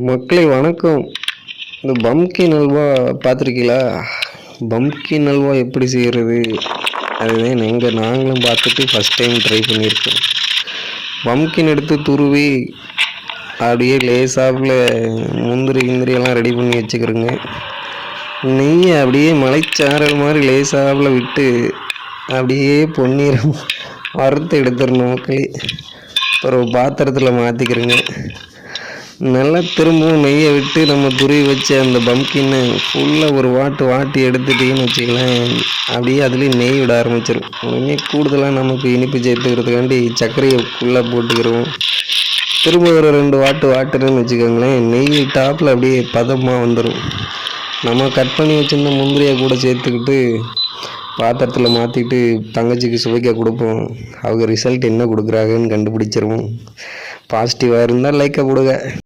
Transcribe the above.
மக்களே வணக்கம். இந்த பம்கின் அல்வா பார்த்துருக்கீங்களா? பம்கின் அல்வா எப்படி செய்கிறது? அதுதான் நாங்களும் பார்த்துட்டு ஃபஸ்ட் டைம் ட்ரை பண்ணியிருக்கோம். பம்கின் எடுத்து துருவி அப்படியே லேசாப்பில் முந்திரி எல்லாம் ரெடி பண்ணி வச்சுக்கிறோங்க. நெய்யை அப்படியே மலைச்சாரல் மாதிரி லேசாப்பில் விட்டு அப்படியே பொன்னிறம் வறுத்து எடுத்துடணும் மக்களே. ஒரு பாத்திரத்தில் மாற்றிக்கிறோங்க. நல்லா திரும்பவும் நெய்யை விட்டு நம்ம துருவி வச்ச அந்த பம்கின்னு ஃபுல்லாக ஒரு வாட்டி எடுத்துட்டிங்கன்னு வச்சுக்கலாம். அப்படியே அதுலேயும் நெய் விட ஆரம்பிச்சிடும். உடனே கூடுதலாக நமக்கு இனிப்பு சேர்த்துக்கிறதுக்காண்டி சர்க்கரையை ஃபுல்லாக போட்டுக்கிறோம். திரும்ப ஒரு 2 வாட்டுன்னு வச்சுக்கோங்களேன். நெய் டாப்பில் அப்படியே பதமாக வந்துடும். நம்ம கட் பண்ணி வச்சுருந்த முந்திரியை கூட சேர்த்துக்கிட்டு பாத்திரத்தில் மாற்றிட்டு தங்கச்சிக்கு சுவைக்க கொடுப்போம். அவங்க ரிசல்ட் என்ன கொடுக்குறாங்கன்னு கண்டுபிடிச்சிருவோம். பாசிட்டிவாக இருந்தால் லைக்கை கொடுங்க.